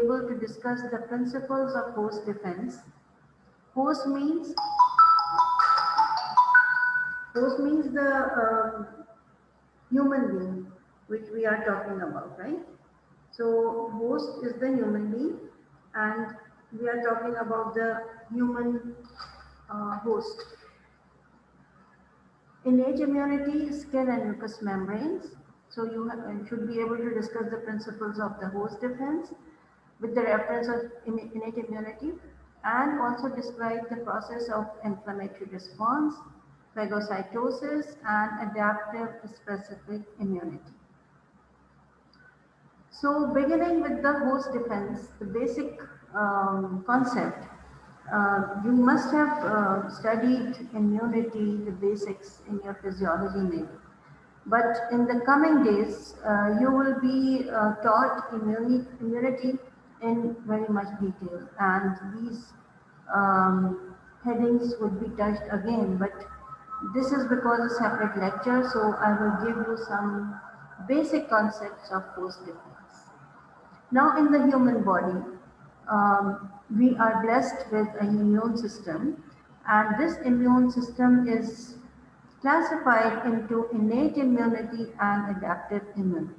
able to discuss the principles of host defense. Host means the human being which we are talking about, right? So host is the human being, and we are talking about the human host. Innate immunity, skin and mucous membranes. So you should be able to discuss the principles of the host defense with the reference of innate immunity, and also describe the process of inflammatory response, phagocytosis, and adaptive specific immunity. So beginning with the host defense, the basic concept, you must have studied immunity, the basics in your physiology maybe. But in the coming days, you will be taught immunity in very much detail, and these headings would be touched again, but this is because a separate lecture, so I will give you some basic concepts of host defense. Now in the human body, we are blessed with an immune system, and this immune system is classified into innate immunity and adaptive immunity.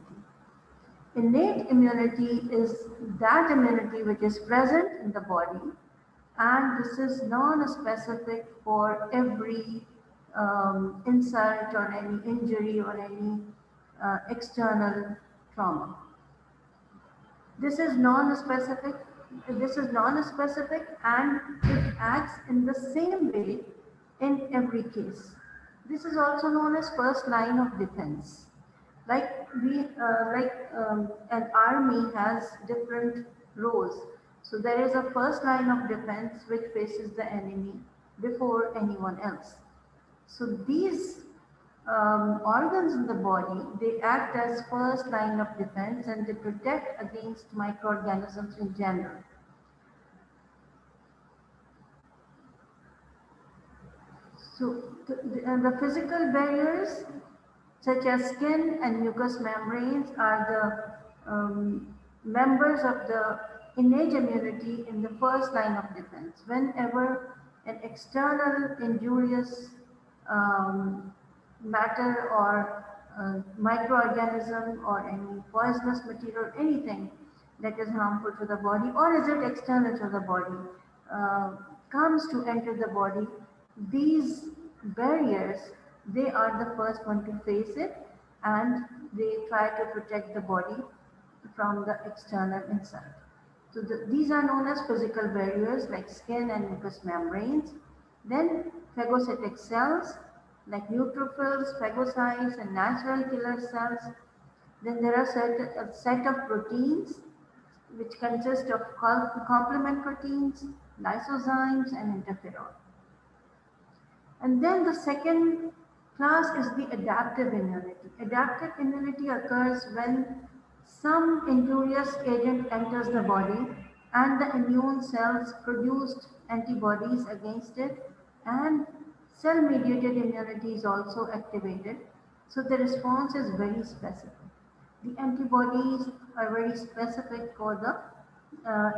Innate immunity is that immunity which is present in the body, and this is non-specific for every insult or any injury or any external trauma. This is non-specific and it acts in the same way in every case. This is also known as first line of defense. Like an army has different roles. So there is a first line of defense which faces the enemy before anyone else. So these organs in the body, they act as first line of defense, and they protect against microorganisms in general. So the physical barriers such as skin and mucous membranes are the members of the innate immunity in the first line of defense. Whenever an external injurious matter or microorganism or any poisonous material, anything that is harmful to the body, or is it external to the body, comes to enter the body, these barriers, they are the first one to face it, and they try to protect the body from the external insult. So these are known as physical barriers like skin and mucous membranes. Then phagocytic cells like neutrophils, phagocytes, and natural killer cells. Then there are a set of proteins which consist of complement proteins, lysozymes, and interferon. And then the second class is the adaptive immunity. Adaptive immunity occurs when some injurious agent enters the body and the immune cells produced antibodies against it, and cell-mediated immunity is also activated. So the response is very specific. The antibodies are very specific for the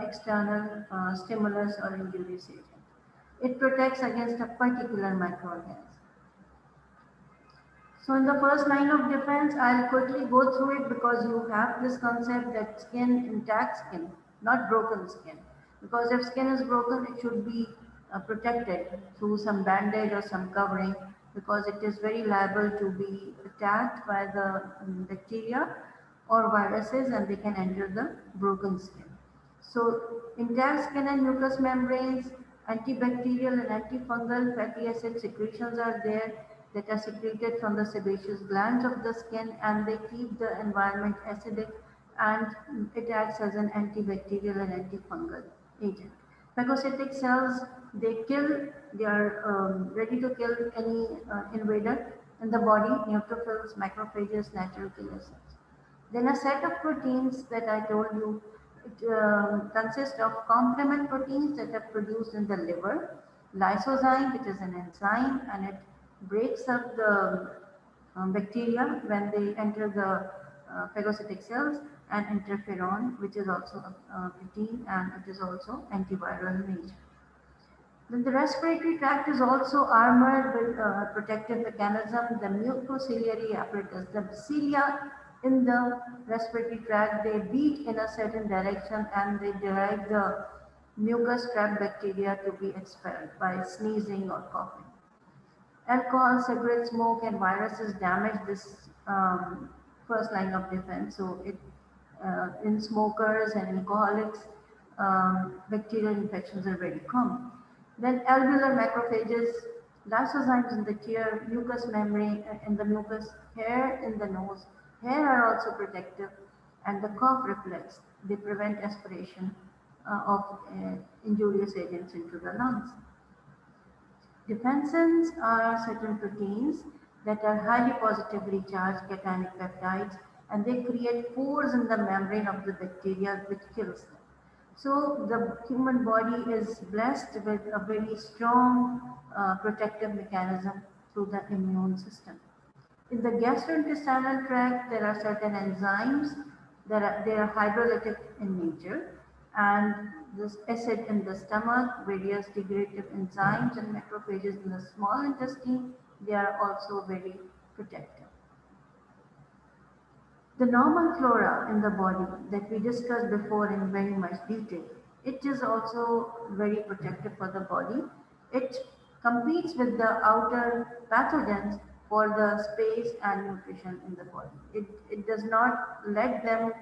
external stimulus or injurious agent. It protects against a particular microorganism. So in the first line of defense, I'll quickly go through it because you have this concept that skin, intact skin, not broken skin. Because if skin is broken, it should be protected through some bandage or some covering, because it is very liable to be attacked by the bacteria or viruses, and they can enter the broken skin. So intact skin and mucous membranes, antibacterial and antifungal fatty acid secretions are there that are secreted from the sebaceous glands of the skin, and they keep the environment acidic, and it acts as an antibacterial and antifungal agent. Phagocytic cells, they are ready to kill any invader in the body, neutrophils, macrophages, natural killer cells. Then a set of proteins that I told you, it consists of complement proteins that are produced in the liver, lysozyme, which is an enzyme, and it breaks up the bacteria when they enter the phagocytic cells, and interferon, which is also a protein, and it is also antiviral in nature. Then the respiratory tract is also armored with a protective mechanism, the mucociliary apparatus. The cilia in the respiratory tract, they beat in a certain direction and they derive the mucus trapped bacteria to be expelled by sneezing or coughing. Alcohol, cigarette smoke, and viruses damage this first line of defense. So, in smokers and alcoholics, bacterial infections are very common. Then, alveolar macrophages, lysozymes in the tear, mucous membrane in the mucus, hair in the nose. Hair are also protective, and the cough reflex. They prevent aspiration of injurious agents into the lungs. Defensins are certain proteins that are highly positively charged cationic peptides, and they create pores in the membrane of the bacteria which kills them. So the human body is blessed with a very strong protective mechanism through the immune system. In the gastrointestinal tract, there are certain enzymes that they are hydrolytic in nature, and this acid in the stomach, various degradative enzymes and macrophages in the small intestine, they are also very protective. The normal flora in the body that we discussed before in very much detail, it is also very protective for the body. It competes with the outer pathogens for the space and nutrition in the body. It does not let them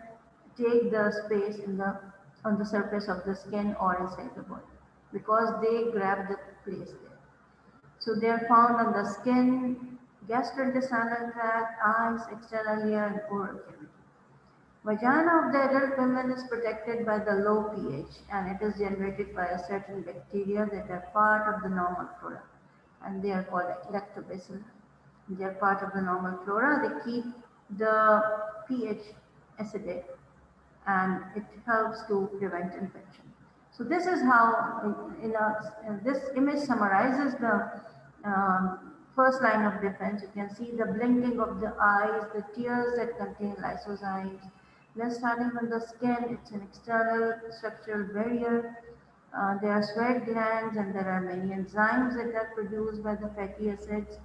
take the space on the surface of the skin or inside the body because they grab the place there. So they are found on the skin, gastrointestinal tract, eyes, external ear, and oral cavity. Vagina of the adult women is protected by the low pH, and it is generated by a certain bacteria that are part of the normal flora, and they are called lactobacilli. They are part of the normal flora. They keep the pH acidic, and it helps to prevent infection. So this is how, this image summarizes the first line of defense. You can see the blinking of the eyes, the tears that contain lysozymes. Then starting from the skin, it's an external structural barrier. There are sweat glands, and there are many enzymes that are produced by the fatty acids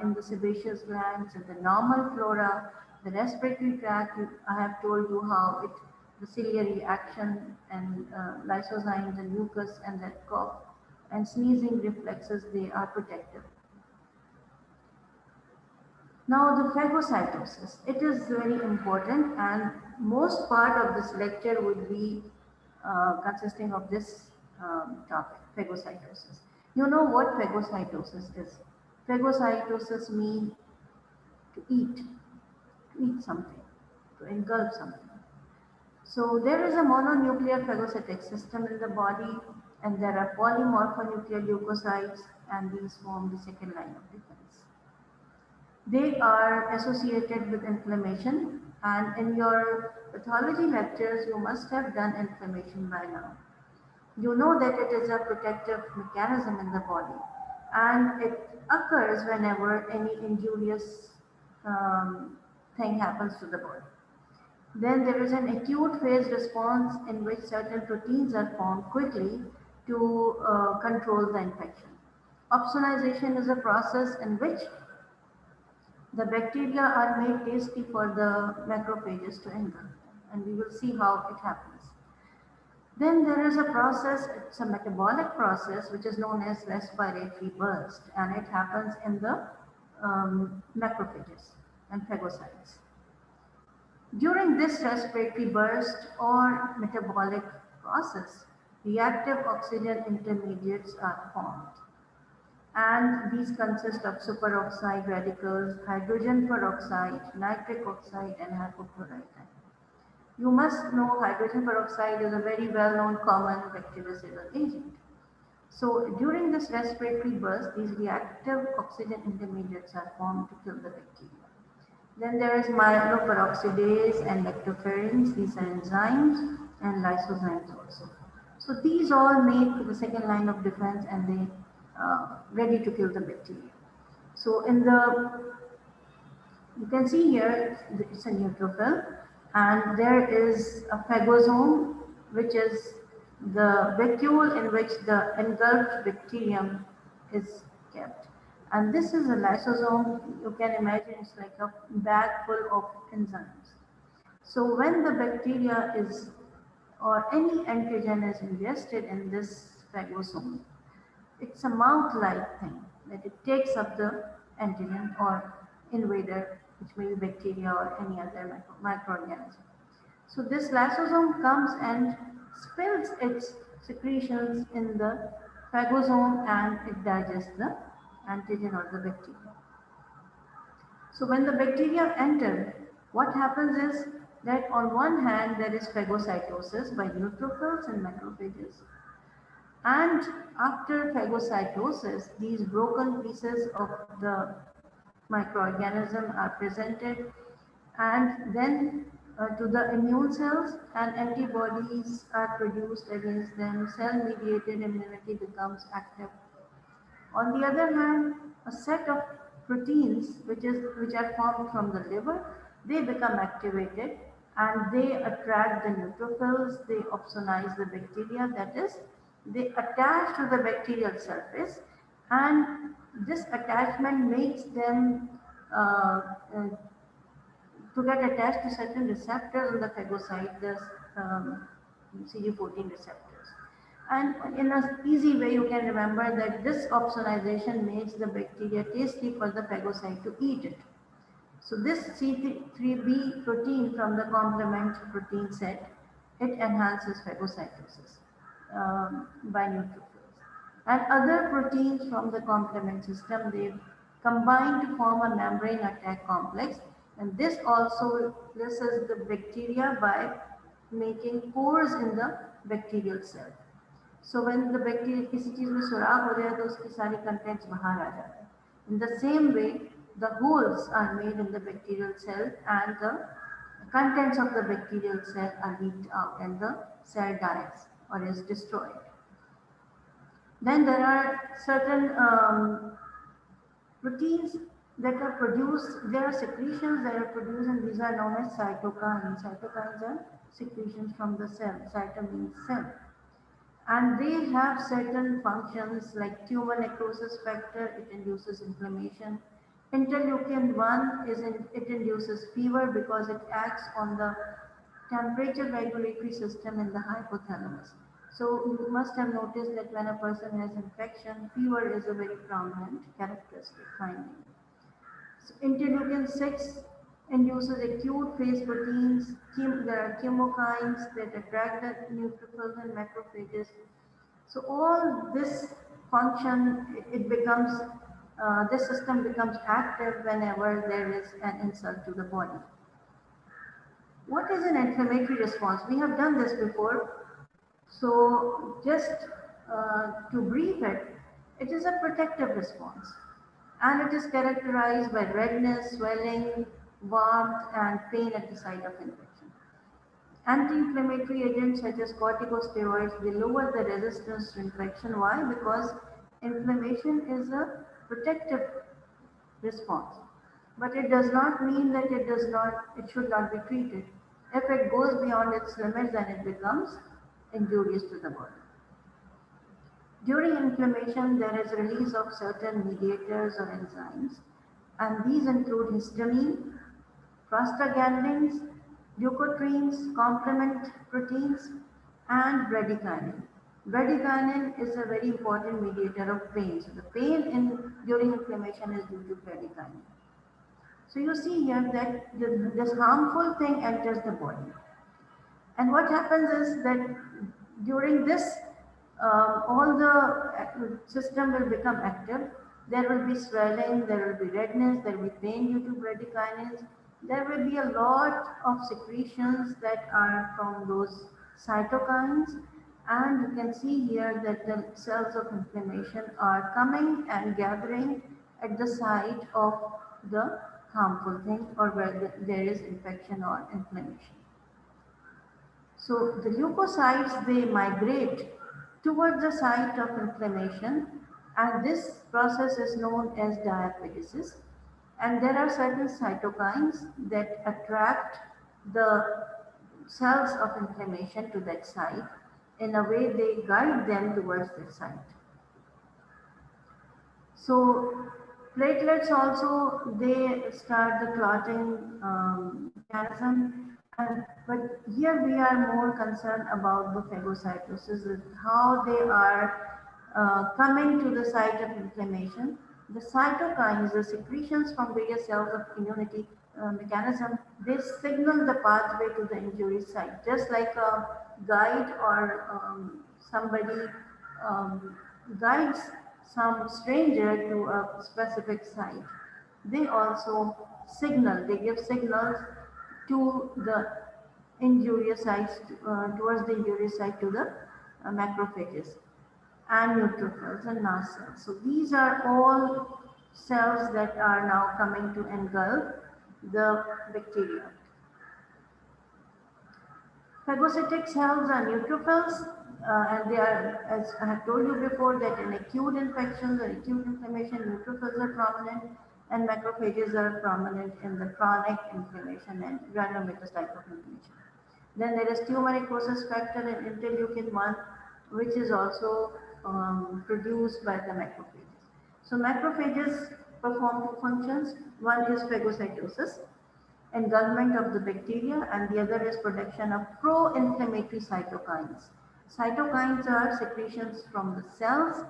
in the sebaceous glands. And the normal flora, the respiratory tract, I have told you how the ciliary action and lysozymes and mucus and that cough and sneezing reflexes, they are protective. Now the phagocytosis, it is very important, and most part of this lecture would be consisting of this topic, phagocytosis. You know what phagocytosis is? Phagocytosis means to eat something, to engulf something. So there is a mononuclear phagocytic system in the body, and there are polymorphonuclear leukocytes, and these form the second line of defense. They are associated with inflammation, and in your pathology lectures, you must have done inflammation by now. You know that it is a protective mechanism in the body, and it occurs whenever any injurious thing happens to the body. Then there is an acute phase response in which certain proteins are formed quickly to control the infection. Opsonization is a process in which the bacteria are made tasty for the macrophages to engulf, and we will see how it happens. Then there is a process, it's a metabolic process which is known as respiratory burst, and it happens in the macrophages and phagocytes. During this respiratory burst or metabolic process, reactive oxygen intermediates are formed. And these consist of superoxide radicals, hydrogen peroxide, nitric oxide, and hypochlorite. You must know hydrogen peroxide is a very well-known common bactericidal agent. So during this respiratory burst, these reactive oxygen intermediates are formed to kill the bacteria. Then there is myeloperoxidase and lactoferrins. These are enzymes, and lysozymes also. So these all make the second line of defense, and they ready to kill the bacteria. So you can see here, it's a neutrophil, And there is a phagosome, which is the vacuole in which the engulfed bacterium is kept. And this is a lysosome. You can imagine it's like a bag full of enzymes. So when the bacteria is or any antigen is ingested in this phagosome, it's a mouth-like thing that it takes up the antigen or invader, which may be bacteria or any other microorganism. So this lysosome comes and spills its secretions in the phagosome and it digests the antigen or the bacteria. So when the bacteria enter, what happens is that on one hand there is phagocytosis by neutrophils and macrophages. And after phagocytosis, these broken pieces of the microorganism are presented and then to the immune cells, and antibodies are produced against them. Cell-mediated immunity becomes active. On the other hand, a set of proteins which are formed from the liver, they become activated and they attract the neutrophils, they opsonize the bacteria, that is, they attach to the bacterial surface, and this attachment makes them to get attached to certain receptors in the phagocyte, the CD14 receptors. And in an easy way, you can remember that this opsonization makes the bacteria tasty for the phagocyte to eat it. So this C3b protein from the complement protein set, it enhances phagocytosis by neutrophils. And other proteins from the complement system, they combine to form a membrane attack complex, and this also stresses the bacteria by making pores in the bacterial cell. So when the bacteria किसी चीज में सुराख हो जाए तो उसकी सारी contents बाहर आ जाते हैं. In the same way, the holes are made in the bacterial cell and the contents of the bacterial cell are leaked out and the cell dies or is destroyed. Then there are certain proteins that are produced, there are secretions that are produced, and these are known as cytokines. Cytokines are secretions from the cell. Cyto means cell. And they have certain functions like tumor necrosis factor, it induces inflammation. Interleukin-1 it induces fever because it acts on the temperature regulatory system in the hypothalamus. So you must have noticed that when a person has infection, fever is a very prominent characteristic finding. So interleukin-6 induces acute phase proteins. There are chemokines that attract the neutrophils and macrophages. So all this function, this system becomes active whenever there is an insult to the body. What is an inflammatory response? We have done this before. So just to brief it, it is a protective response. And it is characterized by redness, swelling, warmth, and pain at the site of infection. Anti-inflammatory agents such as corticosteroids, they lower the resistance to infection. Why? Because inflammation is a protective response. But it does not mean that it should not be treated. If it goes beyond its limits, then it becomes injurious to the body. During inflammation, there is release of certain mediators or enzymes, and these include histamine, prostaglandins, leukotrienes, complement proteins, and bradykinin. Bradykinin is a very important mediator of pain. So the pain during inflammation is due to bradykinin. So you see here that this harmful thing enters the body. And what happens is that during this, all the system will become active. There will be swelling, there will be redness, there will be pain due to bradykinins. There will be a lot of secretions that are from those cytokines. And you can see here that the cells of inflammation are coming and gathering at the site of the harmful thing or where there is infection or inflammation. So the leukocytes, they migrate towards the site of inflammation, and this process is known as diaphagesis. And there are certain cytokines that attract the cells of inflammation to that site. In a way, they guide them towards that site. So platelets also, they start the clotting mechanism, but here we are more concerned about the phagocytosis, how they are coming to the site of inflammation. The cytokines, the secretions from various cells of immunity mechanism, they signal the pathway to the injury site, just like a guide or somebody um, guides some stranger to a specific site. They also signal, they give signals to the injurious sites, towards the injurious site to the macrophages and neutrophils and mast cells. So these are all cells that are now coming to engulf the bacteria. Phagocytic cells are neutrophils, and they are, as I have told you before, that in acute infections or acute inflammation, neutrophils are prominent, and macrophages are prominent in the chronic inflammation and granulomatous type of inflammation. Then there is tumor necrosis factor and interleukin 1, which is also produced by the macrophages. So macrophages perform two functions. One is phagocytosis, engulfment of the bacteria, and the other is production of pro-inflammatory cytokines. Cytokines are secretions from the cells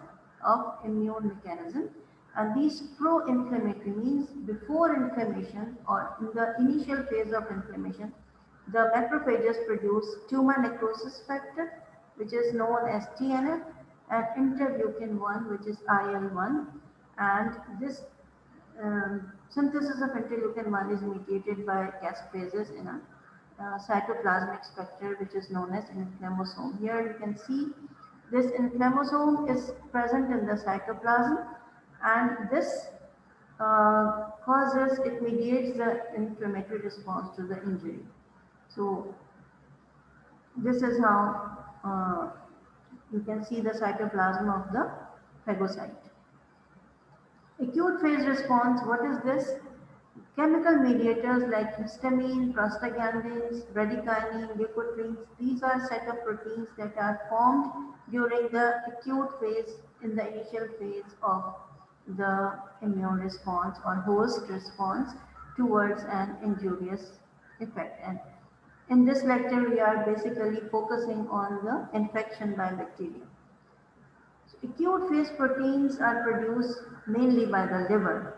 of immune mechanism, and these pro-inflammatory means before inflammation or in the initial phase of inflammation, the macrophages produce tumor necrosis factor, which is known as TNF, and interleukin 1, which is IL-1, and this synthesis of interleukin 1 is mediated by caspases in a cytoplasmic structure which is known as inflammasome. Here you can see this inflammasome is present in the cytoplasm, and this it mediates the inflammatory response to the injury. So this is how you can see the cytoplasm of the phagocyte. Acute phase response, what is this? Chemical mediators like histamine, prostaglandins, bradykinin, leukotrienes, these are set of proteins that are formed during the acute phase, in the initial phase of the immune response or host response towards an injurious effect. And in this lecture, we are basically focusing on the infection by bacteria. Acute phase proteins are produced mainly by the liver.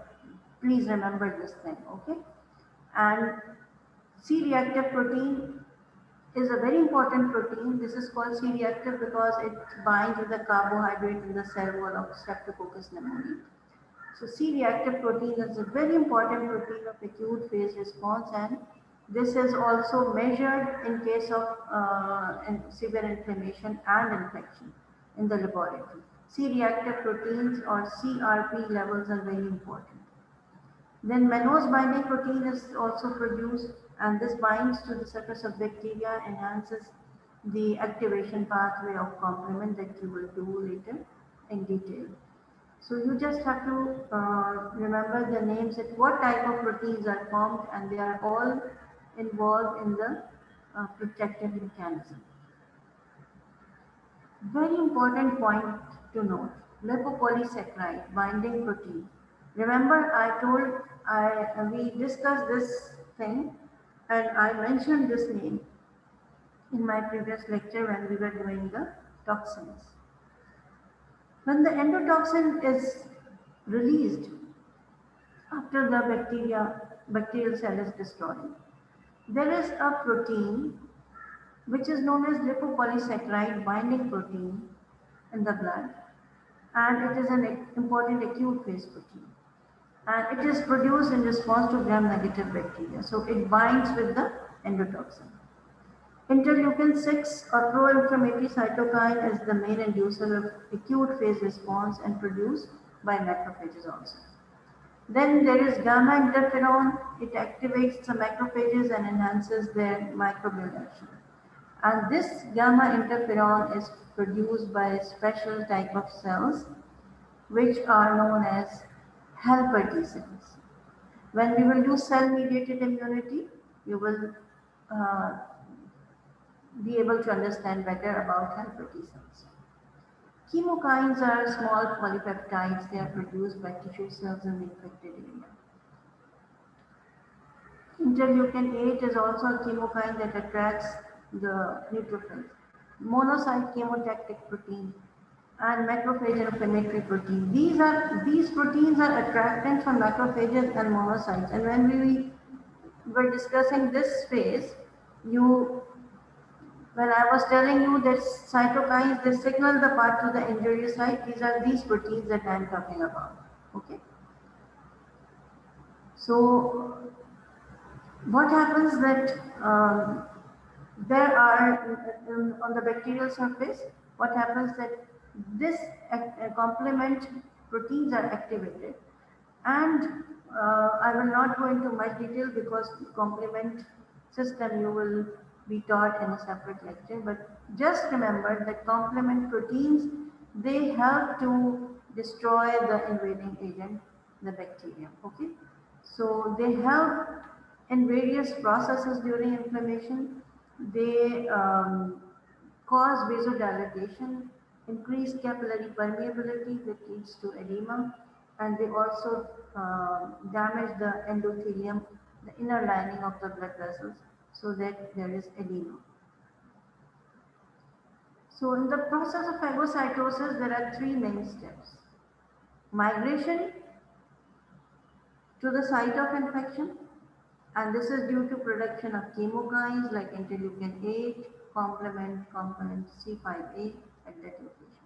Please remember this thing, okay? And C-reactive protein is a very important protein. This is called C-reactive because it binds with the carbohydrate in the cell wall of Streptococcus pneumoniae. So C-reactive protein is a very important protein of acute phase response, and this is also measured in case of severe inflammation and infection in the laboratory. C-reactive proteins or CRP levels are very important. Then mannose binding protein is also produced, and this binds to the surface of bacteria, enhances the activation pathway of complement that you will do later in detail. So you just have to remember the names that what type of proteins are formed, and they are all involved in the protective mechanism. Very important point to note, lipopolysaccharide binding protein. Remember I told we discussed this thing and I mentioned this name in my previous lecture when we were doing the toxins. When the endotoxin is released after the bacterial cell is destroyed, there is a protein which is known as lipopolysaccharide binding protein in the blood, and it is an important acute phase protein. And it is produced in response to gram-negative bacteria. So it binds with the endotoxin. Interleukin 6 or pro-inflammatory cytokine is the main inducer of acute phase response and produced by macrophages also. Then there is gamma interferon. It activates the macrophages and enhances their microbial action. And this gamma interferon is produced by a special type of cells which are known as helper T cells. When we will do cell-mediated immunity, you will uh, be able to understand better about helper T cells. Chemokines are small polypeptides. They are produced by tissue cells in the infected area. Interleukin 8 is also a chemokine that attracts the neutrophils. Monocyte chemotactic protein and macrophage inflammatory protein. These proteins are attractants for macrophages and monocytes. And when we were discussing this phase, when I was telling you that cytokines, they signal the path to the injury site, these are these proteins that I am talking about. Okay. So what happens that there are on the bacterial surface, what happens that this complement proteins are activated, and I will not go into much detail because complement system you will be taught in a separate lecture, but just remember that complement proteins, they help to destroy the invading agent, the bacterium. Okay, so they help in various processes during inflammation. They cause vasodilatation, increase capillary permeability that leads to edema, and they also damage the endothelium, the inner lining of the blood vessels, so that there is edema. So in the process of phagocytosis, there are three main steps. Migration to the site of infection, and this is due to production of chemokines like interleukin 8, complement component C5a at that location.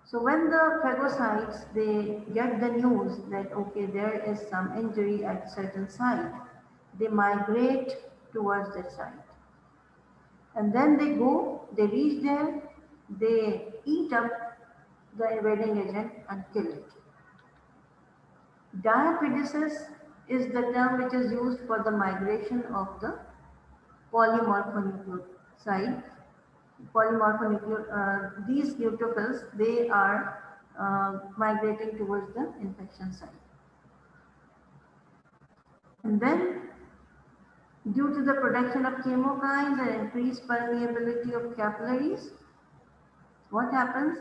So when the phagocytes, they get the news that okay, there is some injury at certain site, they migrate towards that site. And then they reach there, they eat up the invading agent and kill it. Diapedesis is the term which is used for the migration of the polymorphonucleoside. These neutrophils, they are migrating towards the infection site. And then, due to the production of chemokines and increased permeability of capillaries, what happens?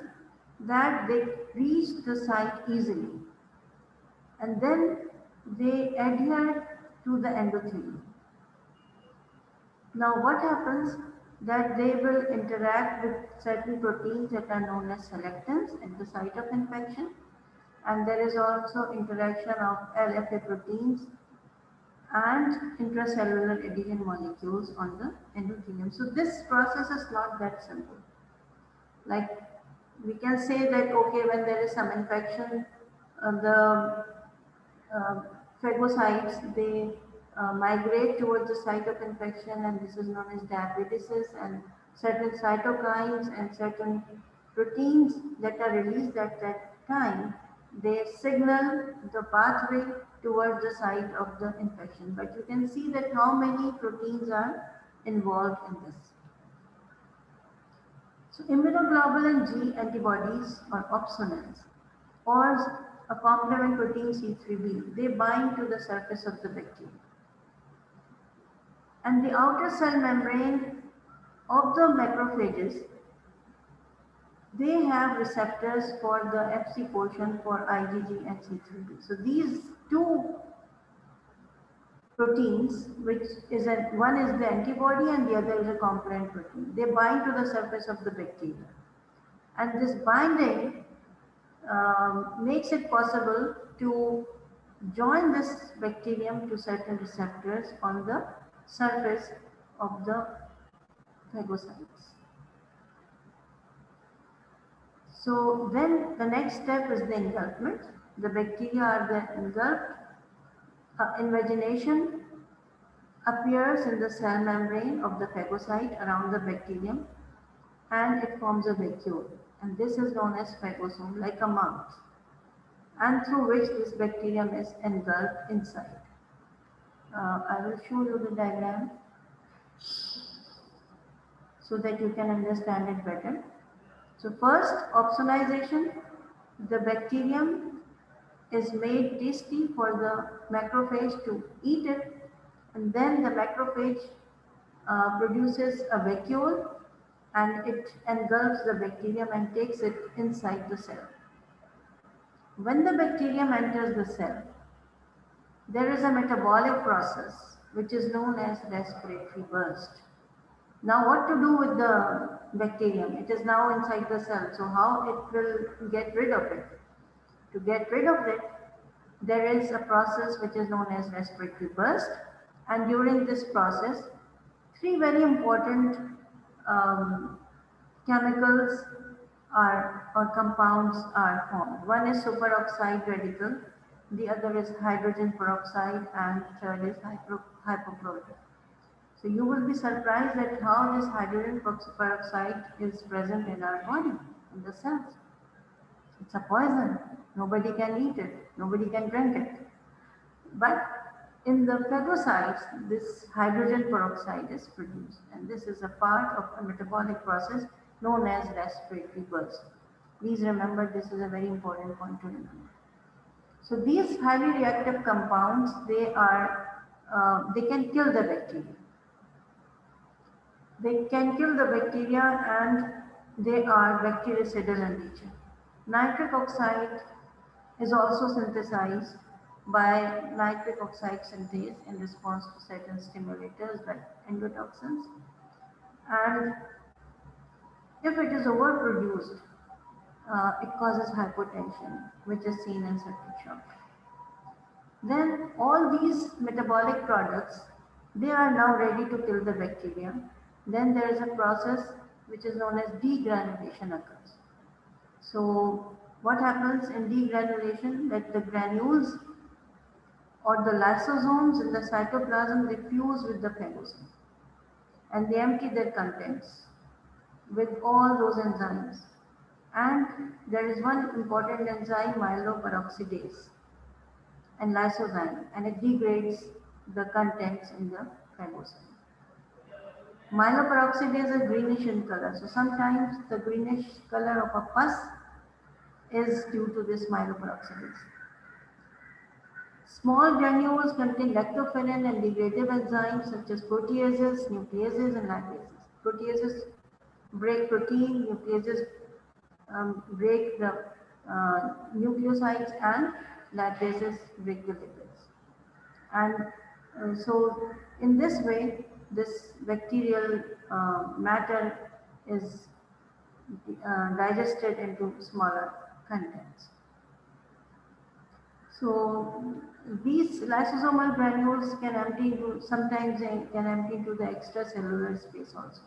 That they reach the site easily. And then they adhere to the endothelium. Now what happens? That they will interact with certain proteins that are known as selectants at the site of infection, and there is also interaction of LFA proteins and intracellular adhesion molecules on the endothelium. So this process is not that simple. Like we can say that okay, when there is some infection, the phagocytes, they migrate towards the site of infection, and this is known as diapedesis, and certain cytokines and certain proteins that are released at that time, they signal the pathway towards the site of the infection. But you can see that how many proteins are involved in this. So immunoglobulin G antibodies or opsonins, or a complement protein C3b, they bind to the surface of the bacteria. And the outer cell membrane of the macrophages, they have receptors for the Fc portion for IgG and C3b. So these two proteins, which is one is the antibody and the other is a complement protein, they bind to the surface of the bacteria. And this binding makes it possible to join this bacterium to certain receptors on the surface of the phagocytes. So then the next step is the engulfment. The bacteria are then engulfed. Invagination appears in the cell membrane of the phagocyte around the bacterium, and it forms a vacuole. And this is known as phagosome, like a mouth, and through which this bacterium is engulfed inside. I will show you the diagram so that you can understand it better. So first, opsonization, the bacterium is made tasty for the macrophage to eat it, and then the macrophage produces a vacuole, and it engulfs the bacterium and takes it inside the cell. When the bacterium enters the cell, there is a metabolic process which is known as respiratory burst. Now, what to do with the bacterium? It is now inside the cell, so how it will get rid of it? To get rid of it, there is a process which is known as respiratory burst, and during this process, three very important chemicals or compounds are formed. One is superoxide radical, the other is hydrogen peroxide, and third is hypochlorite. So you will be surprised at how this hydrogen peroxide is present in our body, in the cells. It's a poison. Nobody can eat it. Nobody can drink it. But in the phagocytes, this hydrogen peroxide is produced, and this is a part of a metabolic process known as respiratory burst. Please remember, this is a very important point to remember. So these highly reactive compounds, they can kill the bacteria. They can kill the bacteria, and they are bactericidal in nature. Nitric oxide is also synthesized by nitric oxide synthase in response to certain stimulators like endotoxins. And if it is overproduced, it causes hypotension, which is seen in circuit shock. Then all these metabolic products, they are now ready to kill the bacteria. Then there is a process which is known as degranulation occurs. So what happens in degranulation? That the granules or the lysosomes in the cytoplasm, they fuse with the phagosome and they empty their contents with all those enzymes. And there is one important enzyme, myeloperoxidase and lysozyme, and it degrades the contents in the phagosome. Myeloperoxidase is greenish in color, so sometimes the greenish color of a pus is due to this myeloperoxidase. Small granules contain lactoferrin and degradative enzymes such as proteases, nucleases, and lipases. Proteases break protein, nucleases break the nucleosides, and lipases break the lipids. And so in this way, this bacterial matter is digested into smaller contents. So these lysosomal granules can empty into, sometimes they can empty into the extracellular space also.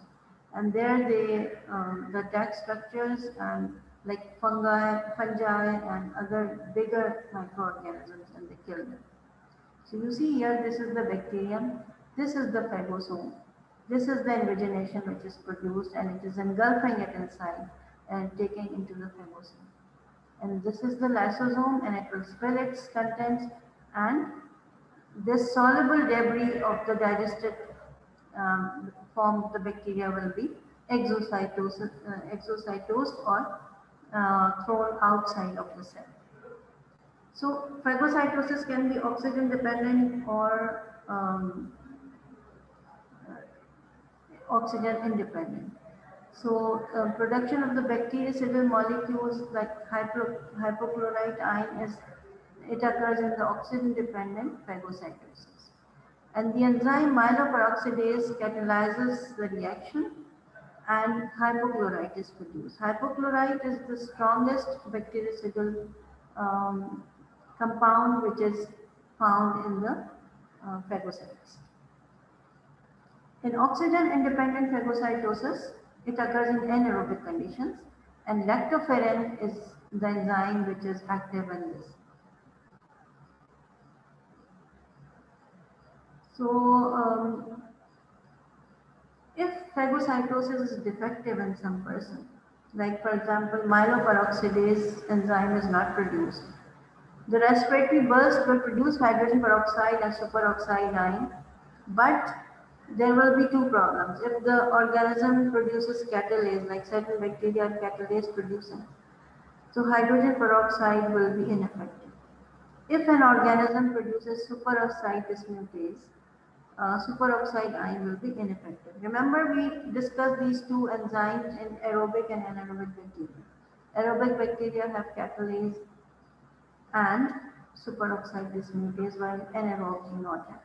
And there they attack structures and like fungi and other bigger microorganisms, and they kill them. So you see here, this is the bacterium, this is the phagosome, this is the invagination which is produced, and it is engulfing it inside and taking into the phagosome. And this is the lysosome, and it will spill its contents, and this soluble debris of the digested form of the bacteria will be exocytosed or thrown outside of the cell. So phagocytosis can be oxygen dependent or oxygen independent. So production of the bactericidal molecules like hypochlorite ion occurs in the oxygen dependent phagocytosis. And the enzyme myeloperoxidase catalyzes the reaction, and hypochlorite is produced. Hypochlorite is the strongest bactericidal compound which is found in the phagocytes. In oxygen-independent phagocytosis, it occurs in anaerobic conditions, and lactoferrin is the enzyme which is active in this. So, if phagocytosis is defective in some person, like for example, myeloperoxidase enzyme is not produced, the respiratory burst will produce hydrogen peroxide and superoxide ion, but there will be two problems. If the organism produces catalase, like certain bacteria are catalase producing, so hydrogen peroxide will be ineffective. If an organism produces superoxide dismutase, superoxide ion will be ineffective. Remember, we discussed these two enzymes in aerobic and anaerobic bacteria. Aerobic bacteria have catalase and superoxide dismutase, while anaerobes do not have.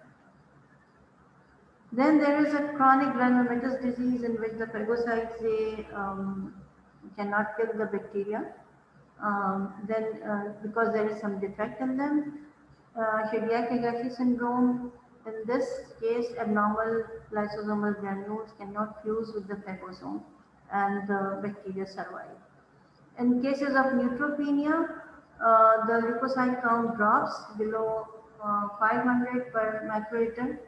Then there is a chronic granulomatous disease in which the phagocytes cannot kill the bacteria. Because there is some defect in them, Shigyaki syndrome. In this case, abnormal lysosomal granules cannot fuse with the phagosome, and the bacteria survive. In cases of neutropenia, the leukocyte count drops below 500 per microliter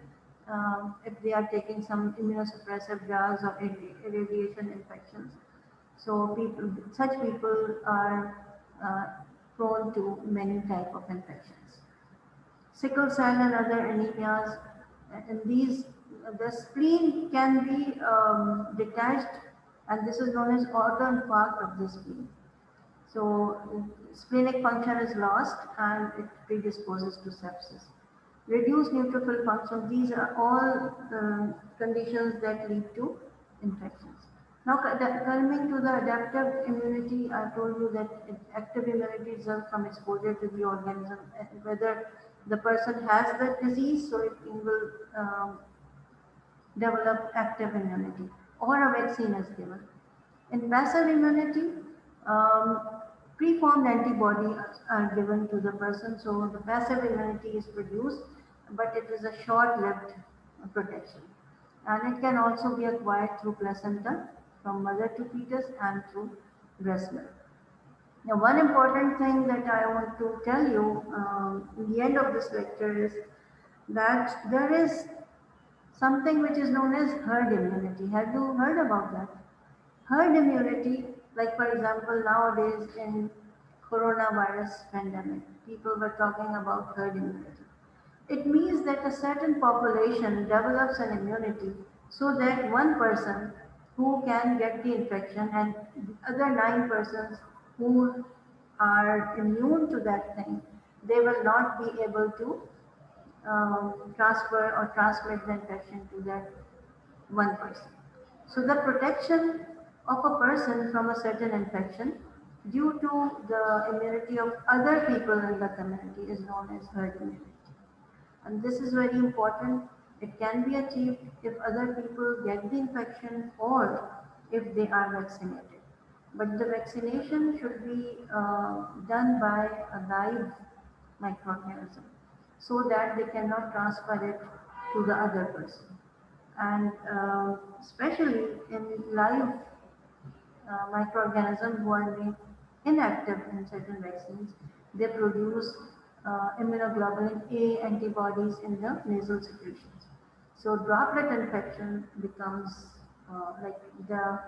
if they are taking some immunosuppressive drugs or irradiation infections. So such people are prone to many type of infections. Sickle cell and other anemias, and these the spleen can be detached, and this is known as organ part of the spleen. So splenic function is lost and it predisposes to sepsis. Reduced neutrophil function, these are all conditions that lead to infections. Now coming to the adaptive immunity, I told you that active immunity results from exposure to the organism, whether the person has the disease, so it will develop active immunity, or a vaccine is given. In passive immunity, um, preformed antibodies are given to the person, so the passive immunity is produced, but it is a short-lived protection. And it can also be acquired through placenta from mother to fetus and through breast milk. Now, one important thing that I want to tell you in the end of this lecture is that there is something which is known as herd immunity. Have you heard about that? Herd immunity, like for example, nowadays in coronavirus pandemic, people were talking about herd immunity. It means that a certain population develops an immunity so that one person who can get the infection and the other 9 persons who are immune to that thing, they will not be able to transfer or transmit the infection to that one person. So the protection of a person from a certain infection due to the immunity of other people in the community is known as herd immunity. And this is very important. It can be achieved if other people get the infection or if they are vaccinated. But the vaccination should be done by a live microorganism so that they cannot transfer it to the other person. And especially in live microorganisms who are made inactive in certain vaccines, they produce immunoglobulin A antibodies in the nasal secretions. So droplet infection becomes like the